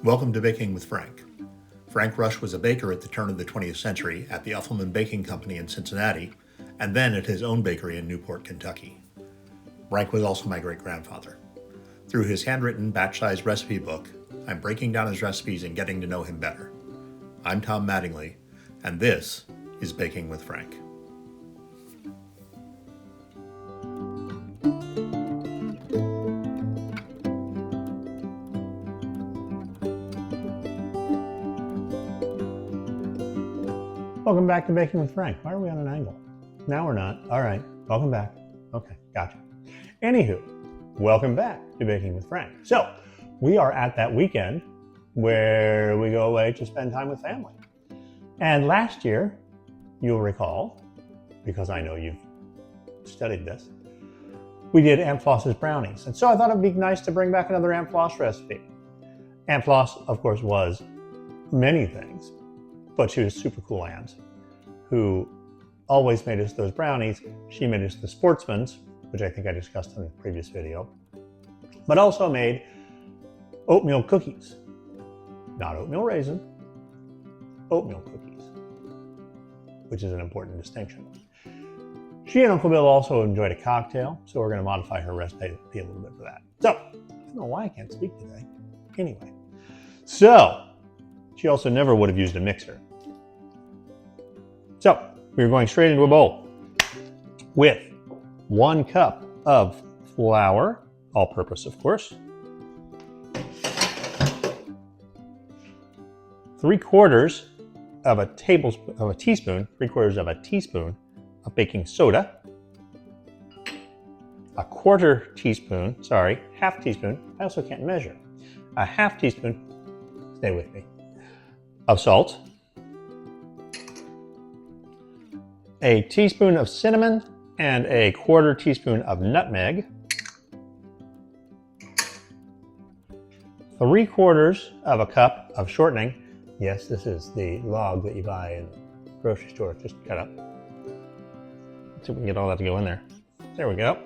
Welcome to Baking with Frank. Frank Rush was a baker at the turn of the 20th century at the Uffelman Baking Company in Cincinnati, and then at his own bakery in Newport, Kentucky. Frank was also my great-grandfather. Through his handwritten batch-sized recipe book, I'm breaking down his recipes and getting to know him better. I'm Tom Mattingly, and this is Baking with Frank. Welcome back to Baking with Frank. Why are we on an angle? Now we're not. All right. Welcome back. Okay, gotcha. Anywho, welcome back to Baking with Frank. So, we are at that weekend where we go away to spend time with family. And last year, you'll recall, because I know you've studied this, we did Aunt Floss's brownies. And so I thought it'd be nice to bring back another Aunt Floss recipe. Aunt Floss, of course, was many things, but she was a super cool aunt who always made us those brownies. She made us the Sportsman's, which I think I discussed in the previous video, but also made oatmeal cookies. Not oatmeal raisin, oatmeal cookies, which is an important distinction. She and Uncle Bill also enjoyed a cocktail, so we're going to modify her recipe a little bit for that. So, I don't know why I can't speak today. Anyway, so she also never would have used a mixer. So, we're going straight into a bowl with 1 cup of flour, all-purpose of course, 3/4 of a teaspoon of baking soda, half teaspoon, I also can't measure, a half teaspoon, stay with me, of salt, a teaspoon of cinnamon, and a 1/4 teaspoon of nutmeg, 3/4 of a cup of shortening. Yes, this is the log that you buy in the grocery store, just cut up. Let's see if we can get all that to go in there. There we go.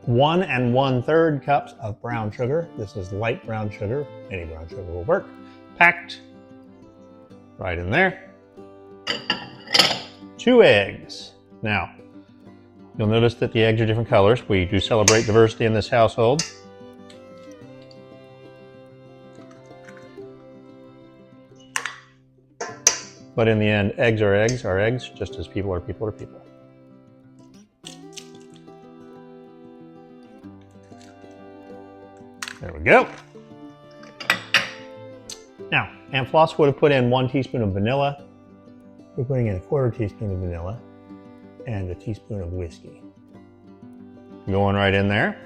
1 1/3 cups of brown sugar. This is light brown sugar. Any brown sugar will work. Packed right in there. 2 eggs. Now, you'll notice that the eggs are different colors. We do celebrate diversity in this household. But in the end, eggs are eggs, just as people are people are people. There we go. Now, Aunt Floss would have put in 1 teaspoon of vanilla. We're putting in a 1/4 teaspoon of vanilla and a teaspoon of whiskey. Going right in there.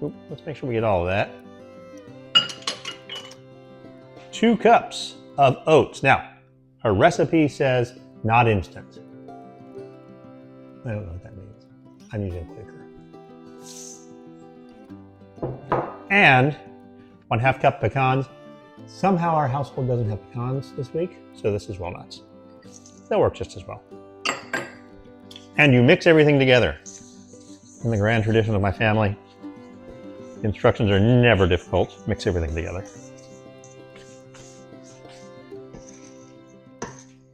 Oop, let's make sure we get all of that. 2 cups of oats. Now, her recipe says not instant. I don't know what that means. I'm using Quaker. And 1/2 cup pecans. Somehow our household doesn't have pecans this week, so this is walnuts. They'll work just as well. And you mix everything together. In the grand tradition of my family, the instructions are never difficult. Mix everything together.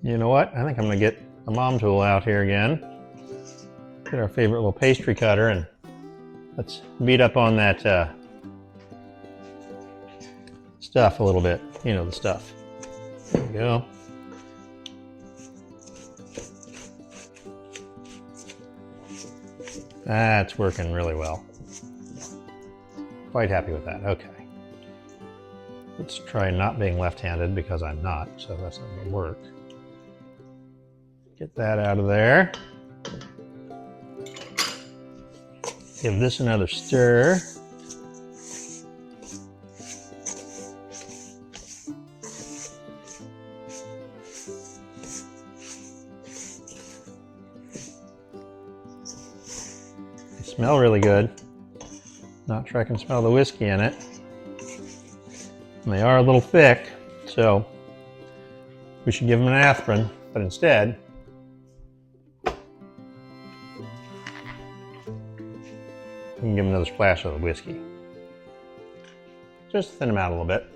You know what? I think I'm going to get a mom tool out here again. Get our favorite little pastry cutter and let's beat up on that stuff a little bit. You know the stuff. There we go. That's working really well. Quite happy with that. Okay. Let's try not being left-handed because I'm not, so that's not going to work. Get that out of there. Give this another stir. They smell really good. Not sure I can smell the whiskey in it. And they are a little thick, so we should give them an aspirin, but instead, can give them another splash of the whiskey. Just thin them out a little bit.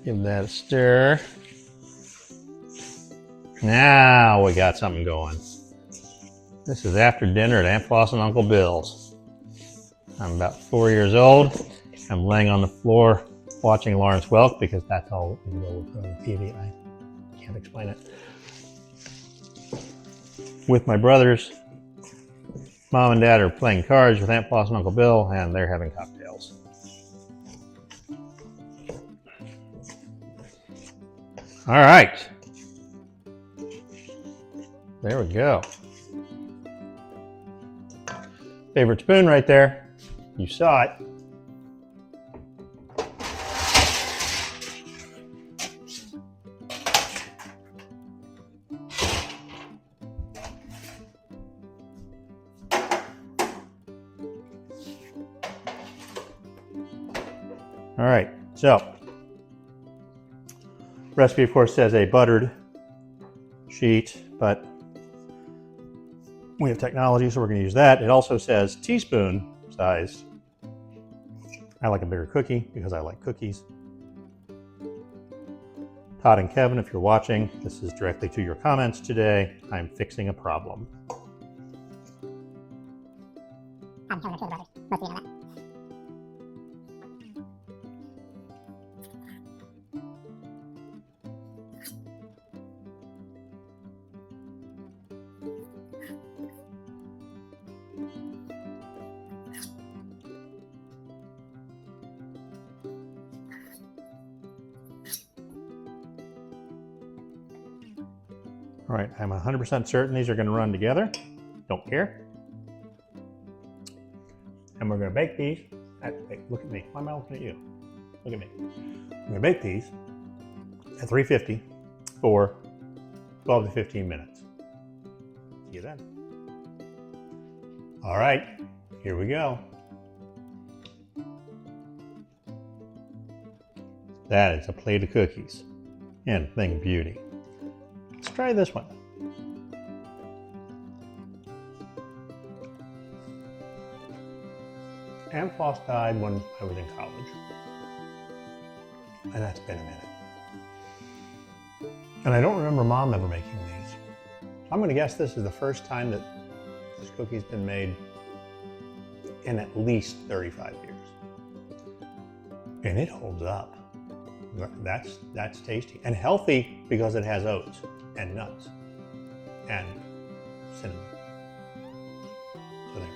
Give that a stir. Now we got something going. This is after dinner at Aunt Floss and Uncle Bill's. I'm about 4 years old. I'm laying on the floor watching Lawrence Welk because that's all we will put on the TV. I can't explain it. With my brothers, Mom and Dad are playing cards with Aunt Floss and Uncle Bill, and they're having cocktails. All right. There we go. Favorite spoon right there. You saw it. All right, so recipe of course says a buttered sheet, but we have technology, so we're going to use that. It also says teaspoon size. I like a bigger cookie because I like cookies. Todd and Kevin, if you're watching, this is directly to your comments today. I'm fixing a problem. I'm Kevin, two brothers. Most of you know that. All right, I'm 100% certain these are going to run together. Don't care. And we're going to bake these. Hey, look at me. Why am I looking at you? Look at me. We're going to bake these at 350 for 12 to 15 minutes. See you then. All right, here we go. That is a plate of cookies and a thing of beauty. Let's try this one. Aunt Floss died when I was in college. And that's been a minute. And I don't remember Mom ever making these. I'm going to guess this is the first time that this cookie's been made in at least 35 years. And it holds up. That's tasty and healthy because it has oats and nuts and cinnamon. So there.